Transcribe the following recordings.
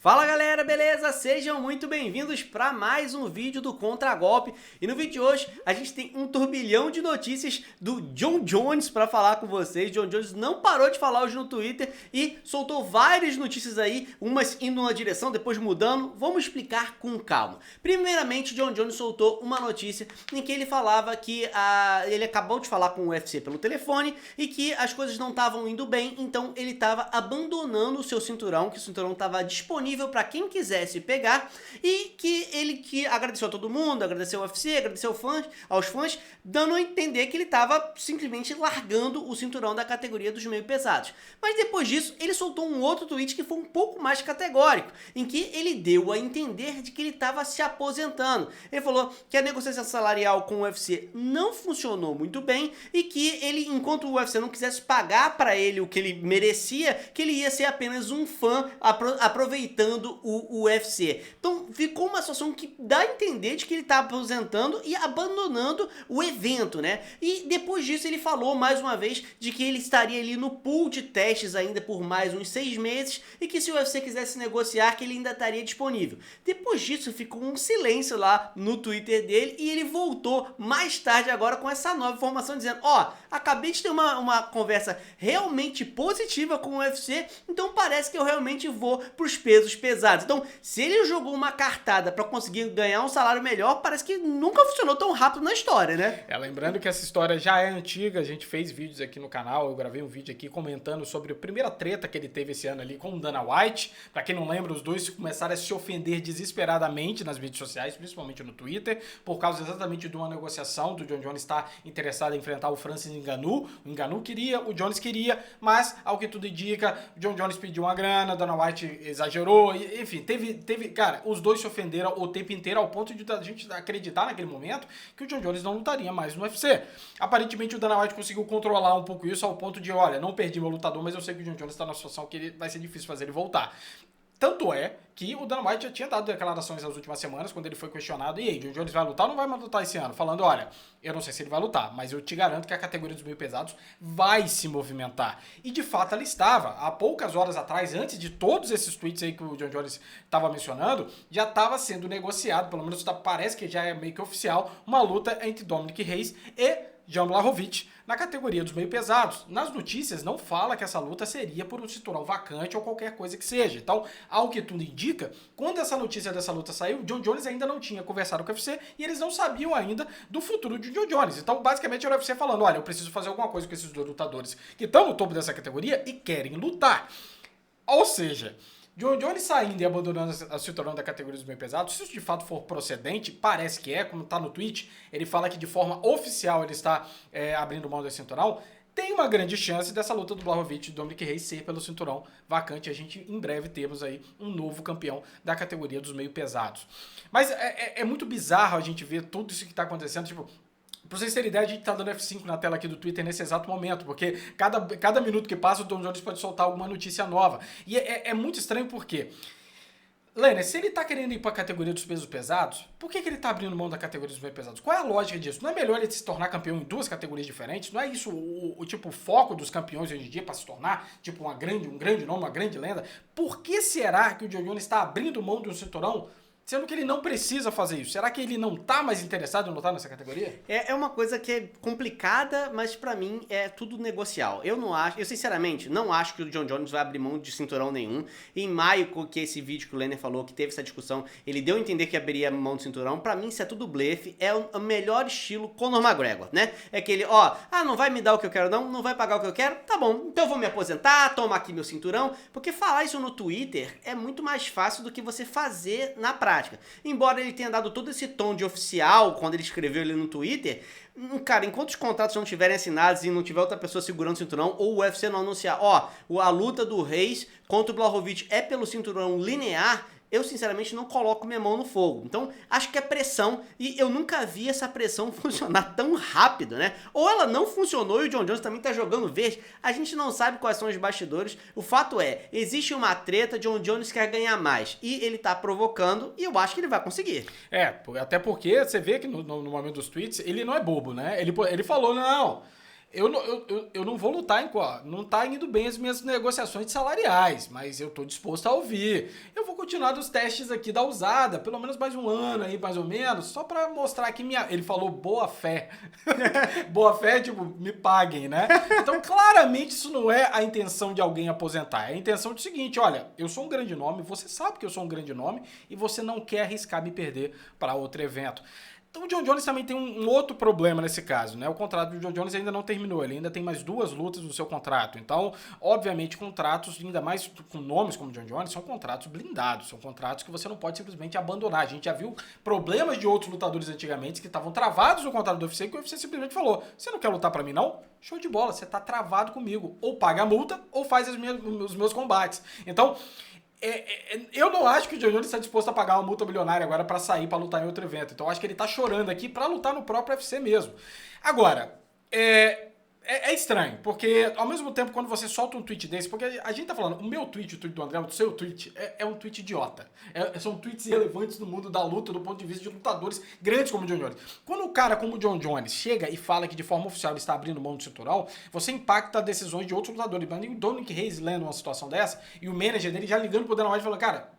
Fala galera, beleza? Sejam muito bem-vindos para mais um vídeo do Contragolpe. E no vídeo de hoje a gente tem um turbilhão de notícias do Jon Jones para falar com vocês. Jon Jones não parou de falar hoje no Twitter e soltou várias notícias aí, umas indo numa direção, depois mudando. Vamos explicar com calma. Primeiramente, Jon Jones soltou uma notícia em que ele falava que ele acabou de falar com o UFC pelo telefone e que as coisas não estavam indo bem, então ele estava abandonando o seu cinturão, que o cinturão estava disponível para quem quisesse pegar, e que agradeceu a todo mundo, agradeceu ao UFC, agradeceu aos fãs, dando a entender que ele estava simplesmente largando o cinturão da categoria dos meio pesados. Mas depois disso, ele soltou um outro tweet que foi um pouco mais categórico, em que ele deu a entender de que ele estava se aposentando. Ele falou que a negociação salarial com o UFC não funcionou muito bem e que ele, enquanto o UFC não quisesse pagar para ele o que ele merecia, que ele ia ser apenas um fã aproveitando o UFC. Então ficou uma situação que dá a entender de que ele está aposentando e abandonando o evento, né? E depois disso ele falou mais uma vez de que ele estaria ali no pool de testes ainda por mais uns 6 meses e que se o UFC quisesse negociar, que ele ainda estaria disponível. Depois disso ficou um silêncio lá no Twitter dele e ele voltou mais tarde agora com essa nova informação dizendo: ó, acabei de ter uma conversa realmente positiva com o UFC, então parece que eu realmente vou pros pesos pesados. Então, se ele jogou uma cartada para conseguir ganhar um salário melhor, parece que nunca funcionou tão rápido na história, né? Lembrando que essa história já é antiga, a gente fez vídeos aqui no canal, eu gravei um vídeo aqui comentando sobre a primeira treta que ele teve esse ano ali com o Dana White. Pra quem não lembra, os dois começaram a se ofender desesperadamente nas redes sociais, principalmente no Twitter, por causa exatamente de uma negociação do Jon Jones estar interessado em enfrentar o Francis Ngannou. O Ngannou queria, o Jones queria, mas ao que tudo indica, o Jon Jones pediu uma grana, Dana White exagerou, enfim, teve, cara, os dois se ofenderam o tempo inteiro ao ponto de a gente acreditar naquele momento que o Jon Jones não lutaria mais no UFC. Aparentemente o Dana White conseguiu controlar um pouco isso ao ponto de, olha, não perdi meu lutador, mas eu sei que o Jon Jones está numa situação que vai ser difícil fazer ele voltar. Tanto é que o Dana White já tinha dado declarações nas últimas semanas, quando ele foi questionado, e aí, Jon Jones vai lutar ou não vai mais lutar esse ano? Falando, olha, eu não sei se ele vai lutar, mas eu te garanto que a categoria dos meio pesados vai se movimentar. E de fato ela estava. Há poucas horas atrás, antes de todos esses tweets aí que o Jon Jones estava mencionando, já estava sendo negociado, pelo menos parece que já é meio que oficial, uma luta entre Dominic Reyes e Jan Blachowicz na categoria dos meio pesados. Nas notícias não fala que essa luta seria por um cinturão vacante ou qualquer coisa que seja. Então, ao que tudo indica, quando essa notícia dessa luta saiu, o Jon Jones ainda não tinha conversado com o UFC e eles não sabiam ainda do futuro de Jon Jones. Então, basicamente, era o UFC falando, olha, eu preciso fazer alguma coisa com esses dois lutadores que estão no topo dessa categoria e querem lutar. Ou seja, Jon Jones saindo e abandonando o cinturão da categoria dos meio pesados, se isso de fato for procedente, parece que é, como está no tweet, ele fala que de forma oficial ele está abrindo mão desse cinturão, tem uma grande chance dessa luta do Blachowicz e do Dominic Reyes ser pelo cinturão vacante. A gente em breve temos aí um novo campeão da categoria dos meio pesados. Mas é muito bizarro a gente ver tudo isso que está acontecendo, tipo... Pra vocês terem ideia, a gente tá dando F5 na tela aqui do Twitter nesse exato momento, porque cada minuto que passa o Jon Jones pode soltar alguma notícia nova. E é muito estranho porque, Lêner, se ele tá querendo ir pra categoria dos pesos pesados, por que ele tá abrindo mão da categoria dos pesos pesados? Qual é a lógica disso? Não é melhor ele se tornar campeão em duas categorias diferentes? Não é isso o foco dos campeões hoje em dia pra se tornar tipo um grande nome, uma grande lenda? Por que será que o Jon Jones está abrindo mão de um cinturão, sendo que ele não precisa fazer isso? Será que ele não tá mais interessado em lutar nessa categoria? É uma coisa que é complicada, mas pra mim é tudo negocial. Eu sinceramente não acho que o Jon Jones vai abrir mão de cinturão nenhum. Em maio, que esse vídeo que o Lêner falou, que teve essa discussão, ele deu a entender que abriria mão de cinturão. Pra mim isso é tudo blefe, é o melhor estilo Conor McGregor, né? É aquele, não vai me dar o que eu quero não vai pagar o que eu quero, tá bom, então eu vou me aposentar, toma aqui meu cinturão. Porque falar isso no Twitter é muito mais fácil do que você fazer na prática. Embora ele tenha dado todo esse tom de oficial quando ele escreveu ali no Twitter, cara, enquanto os contratos não estiverem assinados e não tiver outra pessoa segurando o cinturão, ou o UFC não anunciar, a luta do Reis contra o Blachowicz é pelo cinturão linear, eu sinceramente não coloco minha mão no fogo. Então, acho que é pressão, e eu nunca vi essa pressão funcionar tão rápido, né? Ou ela não funcionou e o Jon Jones também tá jogando verde, a gente não sabe quais são os bastidores. O fato é, existe uma treta, Jon Jones quer ganhar mais, e ele tá provocando, e eu acho que ele vai conseguir. Até porque você vê que no momento dos tweets, ele não é bobo, né? Ele falou, não... Eu não vou lutar em qual. Não tá indo bem as minhas negociações salariais, mas eu tô disposto a ouvir. Eu vou continuar dos testes aqui da usada, pelo menos mais um ano aí, mais ou menos, só pra mostrar que ele falou boa fé. Boa fé, tipo, me paguem, né? Então, claramente, isso não é a intenção de alguém aposentar. É a intenção do seguinte, olha, eu sou um grande nome, você sabe que eu sou um grande nome, e você não quer arriscar me perder para outro evento. Então o John Jones também tem um outro problema nesse caso, né? O contrato do John Jones ainda não terminou, ele ainda tem mais 2 lutas no seu contrato. Então, obviamente, contratos, ainda mais com nomes como John Jones, são contratos blindados, são contratos que você não pode simplesmente abandonar. A gente já viu problemas de outros lutadores antigamente que estavam travados no contrato do UFC, que o UFC simplesmente falou, você não quer lutar pra mim não? Show de bola, você tá travado comigo. Ou paga a multa, ou faz os meus combates. Então, eu não acho que o John Jones está disposto a pagar uma multa milionária agora para sair para lutar em outro evento. Então eu acho que ele tá chorando aqui para lutar no próprio UFC mesmo. Agora, é estranho, porque ao mesmo tempo quando você solta um tweet desse, porque a gente tá falando, o meu tweet, o tweet do André, o seu tweet, é um tweet idiota. São tweets irrelevantes no mundo da luta, do ponto de vista de lutadores grandes como o John Jones. Quando o cara como o John Jones chega e fala que de forma oficial ele está abrindo mão do cinturão, você impacta decisões de outros lutadores. Mas o Dominic Reyes lendo uma situação dessa, e o manager dele já ligando pro Dana White falando, cara,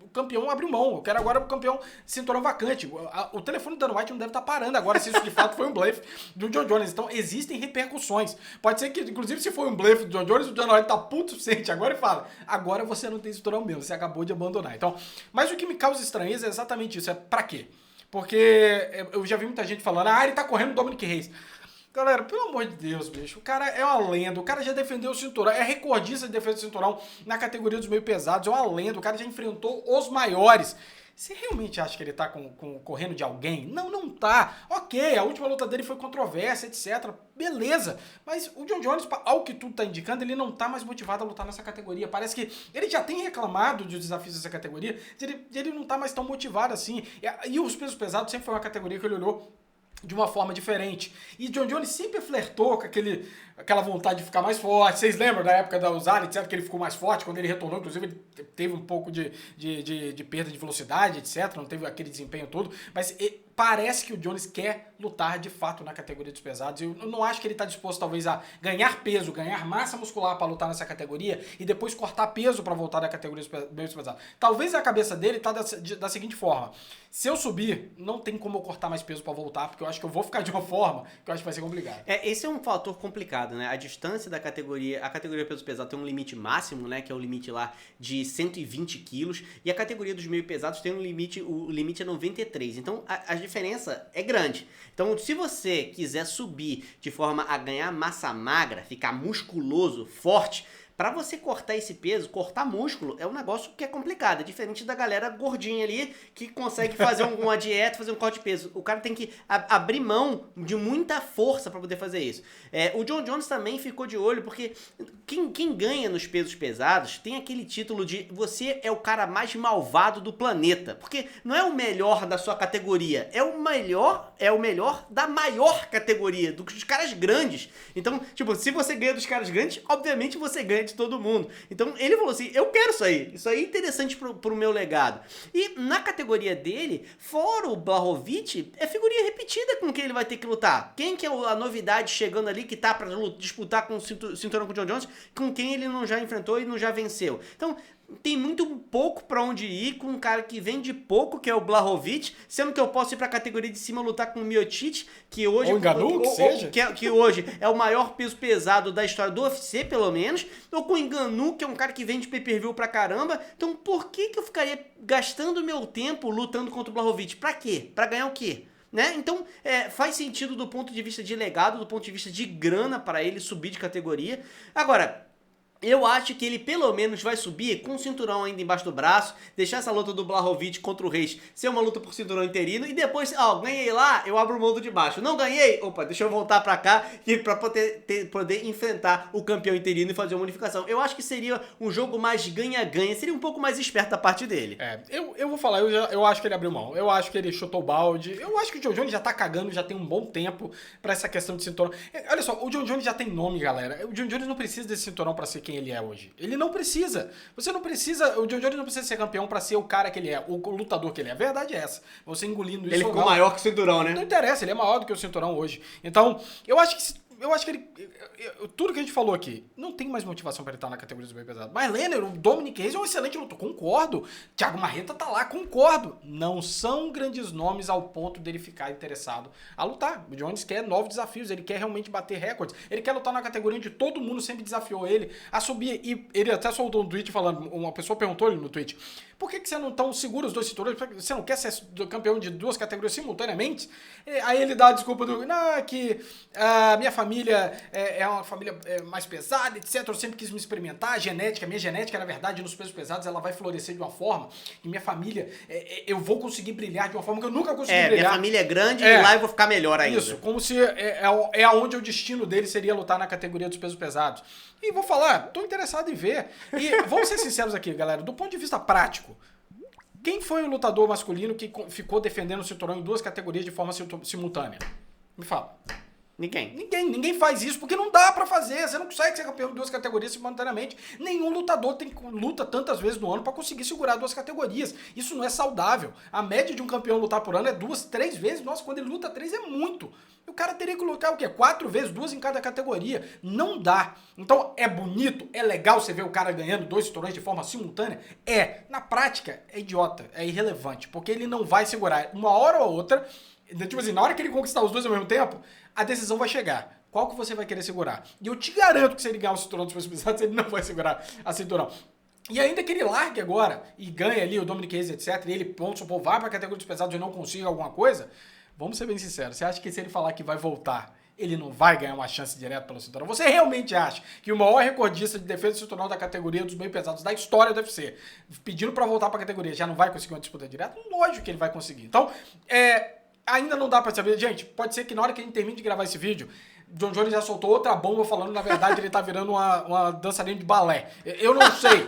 o campeão abriu mão, eu quero agora o campeão cinturão vacante. O telefone do Dana White não deve estar parando agora se isso de fato foi um blefe do John Jones. Então existem repercussões. Pode ser que, inclusive, se foi um blefe do John Jones, o Dana White tá puto o suficiente agora e fala, agora você não tem cinturão mesmo, você acabou de abandonar. Então, mas o que me causa estranheza é exatamente isso, é pra quê? Porque eu já vi muita gente falando, ele tá correndo o Dominic Reyes. Galera, pelo amor de Deus, bicho, o cara é uma lenda, o cara já defendeu o cinturão, é recordista de defesa do cinturão na categoria dos meio pesados, é uma lenda, o cara já enfrentou os maiores. Você realmente acha que ele tá correndo de alguém? Não, não tá. Ok, a última luta dele foi controversa, etc. Beleza. Mas o John Jones, ao que tudo tá indicando, ele não tá mais motivado a lutar nessa categoria. Parece que ele já tem reclamado dos desafios dessa categoria, ele não tá mais tão motivado assim. E os pesos pesados sempre foi uma categoria que ele olhou de uma forma diferente. E John Jones sempre flertou com aquela vontade de ficar mais forte. Vocês lembram da época da Usada, etc., que ele ficou mais forte quando ele retornou? Inclusive, ele teve um pouco de perda de velocidade, etc., não teve aquele desempenho todo. Mas parece que o Jones quer lutar de fato na categoria dos pesados. Eu não acho que ele está disposto, talvez, a ganhar peso, ganhar massa muscular para lutar nessa categoria e depois cortar peso para voltar da categoria dos pesados. Talvez a cabeça dele está da seguinte forma. Se eu subir, não tem como eu cortar mais peso para voltar, porque eu acho que eu vou ficar de uma forma que eu acho que vai ser complicado. Esse é um fator complicado, né? A distância da categoria, a categoria peso pesado tem um limite máximo, né? Que é o limite lá de 120 quilos, e a categoria dos meio pesados tem um limite, o limite é 93. Então a diferença é grande. Então se você quiser subir de forma a ganhar massa magra, ficar musculoso, forte, pra você cortar esse peso, cortar músculo, é um negócio que é complicado. É diferente da galera gordinha ali, que consegue fazer uma dieta, fazer um corte de peso. O cara tem que abrir mão de muita força pra poder fazer isso. O John Jones também ficou de olho, porque quem ganha nos pesos pesados tem aquele título de você é o cara mais malvado do planeta. Porque não é o melhor da sua categoria, é o melhor da maior categoria, dos caras grandes. Então, tipo, se você ganha dos caras grandes, obviamente você ganha de todo mundo. Então ele falou assim, eu quero isso aí é interessante pro meu legado. E na categoria dele, fora o Blachowicz, é figurinha repetida com quem ele vai ter que lutar. Quem que é a novidade chegando ali que tá pra disputar com o cinturão com o John Jones, com quem ele não já enfrentou e não já venceu. Então tem muito pouco pra onde ir com um cara que vem de pouco, que é o Blachowicz, sendo que eu posso ir pra categoria de cima lutar com o Miocic, que hoje... Ou Ngannou, que seja. Que hoje é o maior peso pesado da história do UFC, pelo menos, ou com o Ngannou, que é um cara que vem de pay-per-view pra caramba. Então por que eu ficaria gastando meu tempo lutando contra o Blachowicz? Pra quê? Pra ganhar o quê? Né? Então faz sentido do ponto de vista de legado, do ponto de vista de grana para ele subir de categoria. Agora, eu acho que ele pelo menos vai subir com o cinturão ainda embaixo do braço, deixar essa luta do Blachowicz contra o Reis ser uma luta por cinturão interino e depois, ganhei lá, eu abro mão do de baixo. Não ganhei? Opa, deixa eu voltar pra cá pra poder enfrentar o campeão interino e fazer uma unificação. Eu acho que seria um jogo mais ganha-ganha, seria um pouco mais esperto da parte dele. Eu vou falar, eu acho que ele abriu mão, eu acho que ele chutou o balde, eu acho que o John Jones já tá cagando, já tem um bom tempo pra essa questão de cinturão. Olha só, o John Jones já tem nome, galera. O John Jones não precisa desse cinturão pra ser quem ele é hoje. Ele não precisa. Você não precisa. O John Jones não precisa ser campeão pra ser o cara que ele é, o lutador que ele é. A verdade é essa. Você engolindo isso. Ele ficou maior que o cinturão, né? Não interessa, ele é maior do que o cinturão hoje. Então, eu acho que Eu acho que ele... Tudo que a gente falou aqui, não tem mais motivação pra ele estar na categoria dos meio pesados. Mas Lenner, o Dominic Reyes é um excelente lutador, concordo. Thiago Marreta tá lá, concordo. Não são grandes nomes ao ponto dele ficar interessado a lutar. O Jones quer novos desafios, ele quer realmente bater recordes. Ele quer lutar na categoria onde todo mundo sempre desafiou ele a subir. E ele até soltou um tweet falando, uma pessoa perguntou ele no tweet, por que você não tão seguro os dois cinturões? Você não quer ser campeão de duas categorias simultaneamente? Aí ele dá a desculpa do, não, que a minha família é uma família mais pesada, etc. Eu sempre quis me experimentar. Minha genética, na verdade, nos pesos pesados, ela vai florescer de uma forma que minha família, eu vou conseguir brilhar de uma forma que eu nunca consegui brilhar. Minha família é grande e lá eu vou ficar melhor ainda. Isso, como se é aonde o destino dele seria lutar na categoria dos pesos pesados. E vou falar, tô interessado em ver. E vamos ser sinceros aqui, galera, do ponto de vista prático, quem foi o lutador masculino que ficou defendendo o cinturão em duas categorias de forma simultânea? Me fala. Ninguém faz isso, porque não dá pra fazer. Você não consegue ser campeão de duas categorias simultaneamente. Nenhum lutador luta tantas vezes no ano pra conseguir segurar duas categorias. Isso não é saudável. A média de um campeão lutar por ano é 2, 3 vezes. Nossa, quando ele luta 3 é muito. O cara teria que lutar o quê? 4 vezes, 2 em cada categoria. Não dá. Então, é bonito, é legal você ver o cara ganhando 2 cinturões de forma simultânea? Na prática, é idiota, é irrelevante, porque ele não vai segurar uma hora ou outra. Tipo assim, na hora que ele conquistar os dois ao mesmo tempo, a decisão vai chegar. Qual que você vai querer segurar? E eu te garanto que se ele ganhar o cinturão dos pesos pesados, ele não vai segurar a cinturão. E ainda que ele largue agora e ganhe ali o Dominic Reyes, etc, e ele, vamos supor, vai pra categoria dos pesados e não consiga alguma coisa, vamos ser bem sinceros, você acha que se ele falar que vai voltar, ele não vai ganhar uma chance direta pelo cinturão? Você realmente acha que o maior recordista de defesa do cinturão da categoria dos meio pesados da história do UFC, pedindo pra voltar pra categoria, já não vai conseguir uma disputa direta? Lógico que ele vai conseguir. Então, ainda não dá pra saber. Gente, pode ser que na hora que a gente termine de gravar esse vídeo, John Jones já soltou outra bomba falando, na verdade, ele tá virando uma dançarina de balé. Eu não sei,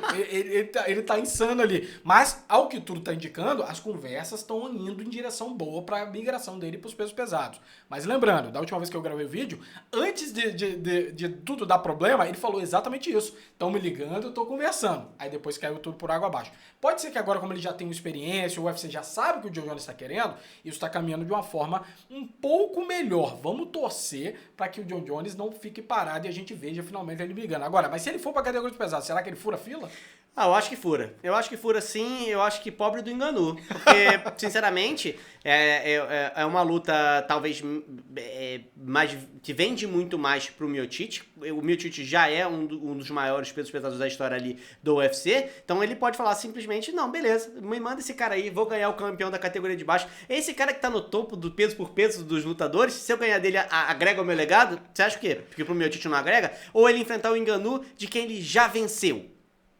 ele tá insano ali. Mas, ao que tudo tá indicando, as conversas estão indo em direção boa pra migração dele pros pesos pesados. Mas lembrando, da última vez que eu gravei o vídeo, antes de tudo dar problema, ele falou exatamente isso. Estão me ligando, eu tô conversando. Aí depois caiu tudo por água abaixo. Pode ser que agora, como ele já tem uma experiência, o UFC já sabe o que o John Jones está querendo, isso tá caminhando de uma forma um pouco melhor. Vamos torcer pra que o John Jones não fique parado e a gente veja finalmente ele brigando. Agora, mas se ele for pra categoria de pesados, será que ele fura a fila? Eu acho que fura. Eu acho que fura sim, eu acho que pobre do Ngannou. Porque, sinceramente, é uma luta talvez mais, que vende muito mais pro Miocic. O Miocic já é um dos maiores pesos pesados da história ali do UFC. Então ele pode falar simplesmente, não, beleza, me manda esse cara aí, vou ganhar o campeão da categoria de baixo. Esse cara que tá no topo do peso por peso dos lutadores, se eu ganhar dele, agrega o meu legado? Você acha o quê? Porque pro Miocic não agrega? Ou ele enfrentar o Ngannou de quem ele já venceu?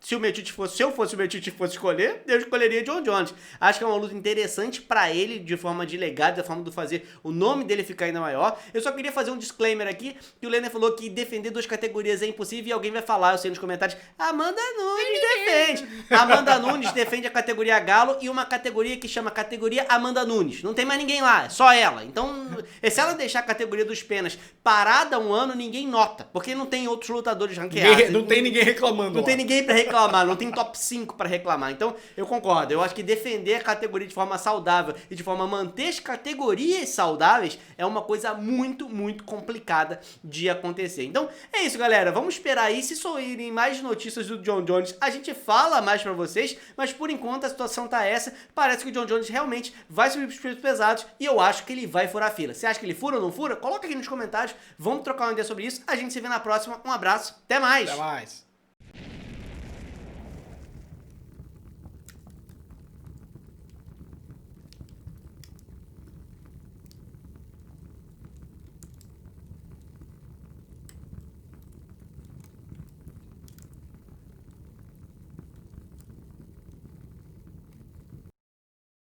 Se eu fosse o Miocic fosse escolher, eu escolheria John Jones. Acho que é uma luta interessante pra ele, de forma de legado, da forma de fazer o nome dele ficar ainda maior. Eu só queria fazer um disclaimer aqui, que o Lenner falou que defender duas categorias é impossível e alguém vai falar, eu sei nos comentários, Amanda Nunes defende. Amanda Nunes defende a categoria Galo e uma categoria que chama categoria Amanda Nunes. Não tem mais ninguém lá, é só ela. Então, se ela deixar a categoria dos penas parada um ano, ninguém nota, porque não tem outros lutadores ranqueados. Não tem ninguém reclamando. Não tem ninguém pra reclamar. Não tem top 5 pra reclamar. Então, eu concordo. Eu acho que defender a categoria de forma saudável e de forma a manter as categorias saudáveis é uma coisa muito, muito complicada de acontecer. Então, é isso, galera. Vamos esperar aí. Se saírem mais notícias do John Jones, a gente fala mais pra vocês, mas por enquanto a situação tá essa. Parece que o John Jones realmente vai subir pros pesos pesados e eu acho que ele vai furar a fila. Você acha que ele fura ou não fura? Coloca aqui nos comentários. Vamos trocar uma ideia sobre isso. A gente se vê na próxima. Um abraço. Até mais. Até mais.